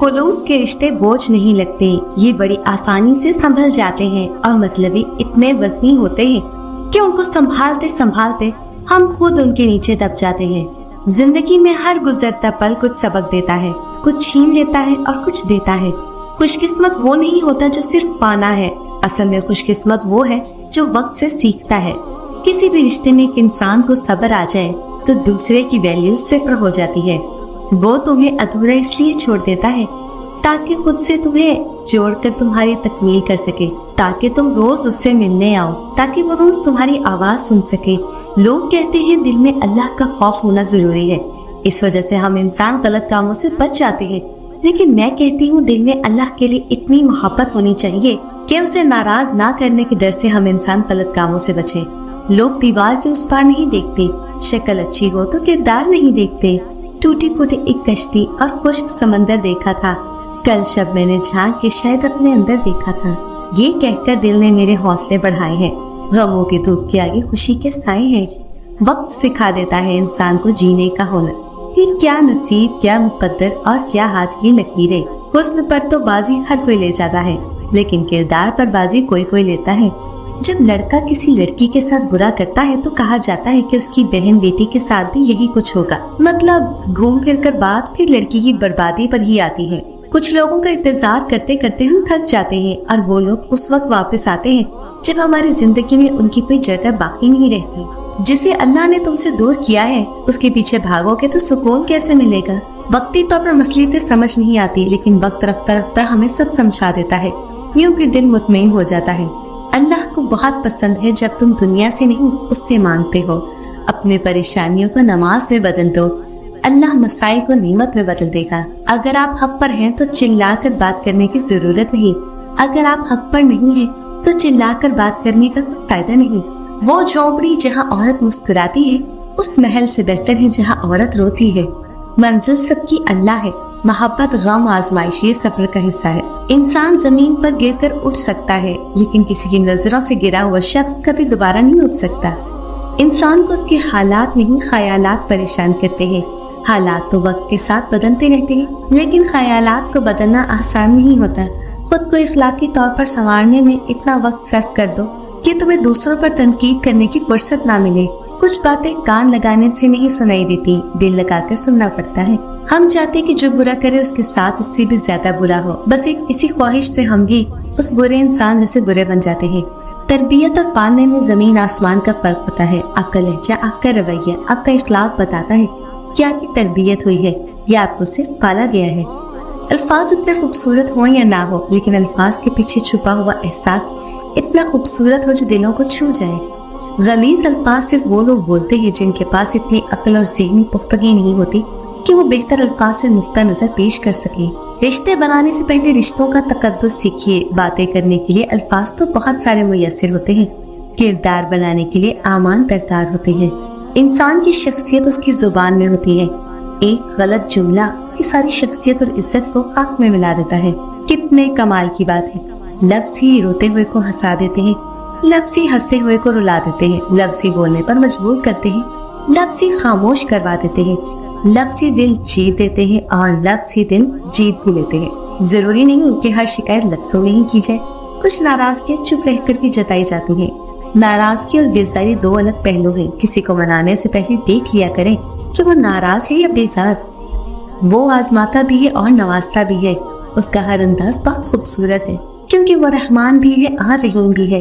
خلوص کے رشتے بوجھ نہیں لگتے، یہ بڑی آسانی سے سنبھل جاتے ہیں اور مطلبی اتنے وزنی ہوتے ہیں کہ ان کو سنبھالتے سنبھالتے ہم خود ان کے نیچے دب جاتے ہیں۔ زندگی میں ہر گزرتا پل کچھ سبق دیتا ہے، کچھ چھین لیتا ہے اور کچھ دیتا ہے۔ خوش قسمت وہ نہیں ہوتا جو صرف پانا ہے، اصل میں خوش قسمت وہ ہے جو وقت سے سیکھتا ہے۔ کسی بھی رشتے میں ایک انسان کو صبر آ جائے تو دوسرے کی ویلیو صفر ہو جاتی ہے۔ وہ تمہیں ادھورا اس لیے چھوڑ دیتا ہے تاکہ خود سے تمہیں جوڑ کر تمہاری تکمیل کر سکے، تاکہ تم روز اس سے ملنے آؤ، تاکہ وہ روز تمہاری آواز سن سکے۔ لوگ کہتے ہیں دل میں اللہ کا خوف ہونا ضروری ہے، اس وجہ سے ہم انسان غلط کاموں سے بچ جاتے ہیں، لیکن میں کہتی ہوں دل میں اللہ کے لیے اتنی محبت ہونی چاہیے کہ اسے ناراض نہ کرنے کے ڈر سے ہم انسان غلط کاموں سے بچیں۔ لوگ دیوار کے اس پار نہیں دیکھتے، شکل اچھی ہو تو کردار نہیں دیکھتے۔ ٹوٹی پھوٹی ایک کشتی اور خشک سمندر دیکھا تھا، کل شب میں نے جھانک کے شاید اپنے اندر دیکھا تھا۔ یہ کہہ کر دل نے میرے حوصلے بڑھائے ہیں، غموں کی دھوپ کے آگے خوشی کے سائے ہیں۔ وقت سکھا دیتا ہے انسان کو جینے کا ہنر، پھر کیا نصیب، کیا مقدر اور کیا ہاتھ کی لکیریں۔ حسن پر تو بازی ہر کوئی لے جاتا ہے، لیکن کردار پر بازی کوئی کوئی لیتا ہے۔ جب لڑکا کسی لڑکی کے ساتھ برا کرتا ہے تو کہا جاتا ہے کہ اس کی بہن بیٹی کے ساتھ بھی یہی کچھ ہوگا، مطلب گھوم پھر کر بات پھر لڑکی کی بربادی پر ہی آتی ہے۔ کچھ لوگوں کا انتظار کرتے کرتے ہم تھک جاتے ہیں اور وہ لوگ اس وقت واپس آتے ہیں جب ہماری زندگی میں ان کی کوئی جگہ باقی نہیں رہتی۔ جسے اللہ نے تم سے دور کیا ہے اس کے پیچھے بھاگو گے تو سکون کیسے ملے گا؟ وقتی طور پر مصلحتیں سمجھ نہیں آتی، لیکن وقت رفتہ رفتہ ہمیں سب سمجھا دیتا ہے، یوں پھر دل مطمئن ہو جاتا ہے۔ اللہ کو بہت پسند ہے جب تم دنیا سے نہیں اس سے مانگتے ہو۔ اپنے پریشانیوں کو نماز میں بدل دو، اللہ مسائل کو نعمت میں بدل دے گا۔ اگر آپ حق پر ہیں تو چلا کر بات کرنے کی ضرورت نہیں، اگر آپ حق پر نہیں ہیں تو چلا کر بات کرنے کا کوئی فائدہ نہیں۔ وہ جھونپڑی جہاں عورت مسکراتی ہے اس محل سے بہتر ہے جہاں عورت روتی ہے۔ منزل سب کی اللہ ہے، محبت غم آزمائشی سفر کا حصہ ہے۔ انسان زمین پر گر کر اٹھ سکتا ہے، لیکن کسی کی نظروں سے گرا ہوا شخص کبھی دوبارہ نہیں اٹھ سکتا۔ انسان کو اس کے حالات نہیں خیالات پریشان کرتے ہیں۔ حالات تو وقت کے ساتھ بدلتے رہتے ہیں، لیکن خیالات کو بدلنا آسان نہیں ہوتا۔ خود کو اخلاقی طور پر سنوارنے میں اتنا وقت صرف کر دو کہ تمہیں دوسروں پر تنقید کرنے کی فرصت نہ ملے۔ کچھ باتیں کان لگانے سے نہیں سنائی دیتی، دل لگا کر سننا پڑتا ہے۔ ہم چاہتے کہ جو برا کرے اس کے ساتھ اس سے بھی زیادہ برا ہو، بس ایک اسی خواہش سے ہم بھی اس برے انسان جیسے برے بن جاتے ہیں۔ تربیت اور پالنے میں زمین آسمان کا فرق ہوتا ہے۔ آپ کا لہجہ، آپ کا رویہ، آپ کا اخلاق بتاتا ہے کہ آپ کی تربیت ہوئی ہے یا آپ کو صرف پالا گیا ہے۔ الفاظ اتنے خوبصورت ہوں یا نہ ہو، لیکن الفاظ کے پیچھے چھپا ہوا احساس اتنا خوبصورت ہو جو دلوں کو چھو جائے۔ غلیظ الفاظ صرف وہ لوگ بولتے ہیں جن کے پاس اتنی عقل اور ذہنی پختگی نہیں ہوتی کہ وہ بہتر الفاظ سے نقطہ نظر پیش کر سکیں۔ رشتے بنانے سے پہلے رشتوں کا تقدس سیکھیے۔ باتیں کرنے کے لیے الفاظ تو بہت سارے میسر ہوتے ہیں، کردار بنانے کے لیے اعمال درکار ہوتے ہیں۔ انسان کی شخصیت اس کی زبان میں ہوتی ہے، ایک غلط جملہ اس کی ساری شخصیت اور عزت کو خاک میں ملا دیتا ہے۔ کتنے کمال کی بات ہے، لفظ ہی روتے ہوئے کو ہنسا دیتے ہیں، لفظ ہی ہنستے ہوئے کو رلا دیتے ہیں، لفظ ہی بولنے پر مجبور کرتے ہیں، لفظ ہی خاموش کروا دیتے ہیں، لفظ ہی دل جیت دیتے ہیں اور لفظ ہی دل جیت بھی لیتے ہیں۔ ضروری نہیں کہ ہر شکایت لفظوں میں ہی کی جائے، کچھ ناراضگیاں چپ رہ کر بھی جتائی جاتی ہیں۔ ناراضگی اور بیزاری دو الگ پہلو ہیں۔ کسی کو منانے سے پہلے دیکھ لیا کریں کہ وہ ناراض ہے یا بیزار۔ وہ آزماتا بھی ہے اور نوازتا بھی ہے، اس کا ہر انداز بہت خوبصورت ہے، کیونکہ وہ رحمان بھی ہے اور رحیم بھی ہے۔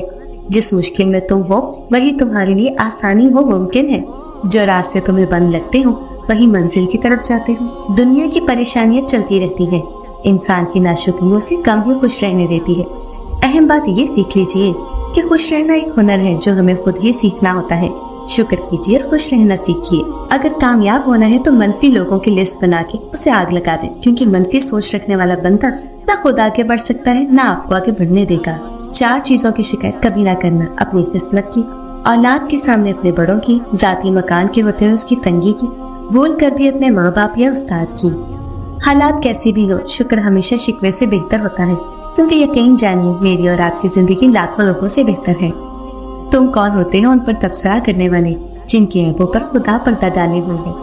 جس مشکل میں تم ہو وہی تمہارے لیے آسانی ہو ممکن ہے۔ جو راستے تمہیں بند لگتے ہوں وہی منزل کی طرف جاتے ہوں۔ دنیا کی پریشانیاں چلتی رہتی ہیں، انسان کی ناشکریوں سے کم ہی خوش رہنے دیتی ہے۔ اہم بات یہ سیکھ لیجئے کہ خوش رہنا ایک ہنر ہے جو ہمیں خود ہی سیکھنا ہوتا ہے۔ شکر کیجیے اور خوش رہنا سیکھیے۔ اگر کامیاب ہونا ہے تو منفی لوگوں کی لسٹ بنا کے اسے آگ لگا دیں، کیونکہ منفی سوچ رکھنے والا بندہ نہ خود آگے بڑھ سکتا ہے نہ آپ کو آگے بڑھنے دے گا۔ 4 چیزوں کی شکایت کبھی نہ کرنا: اپنی قسمت کی، اولاد کے سامنے اپنے بڑوں کی، ذاتی مکان کے ہوتے ہوئے اس کی تنگی کی، بھول کر بھی اپنے ماں باپ یا استاد کی۔ حالات کیسی بھی ہو، شکر ہمیشہ شکوے سے بہتر ہوتا ہے، کیونکہ یقین جانیے میری اور آپ کی زندگی لاکھوں لوگوں سے بہتر ہے۔ تم کون ہوتے ہیں ان پر تبصرہ کرنے والے جن کے عیبوں پر خدا پردہ ڈالے ہوئے ہیں۔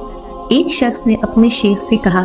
ایک شخص نے اپنے شیخ سے کہا،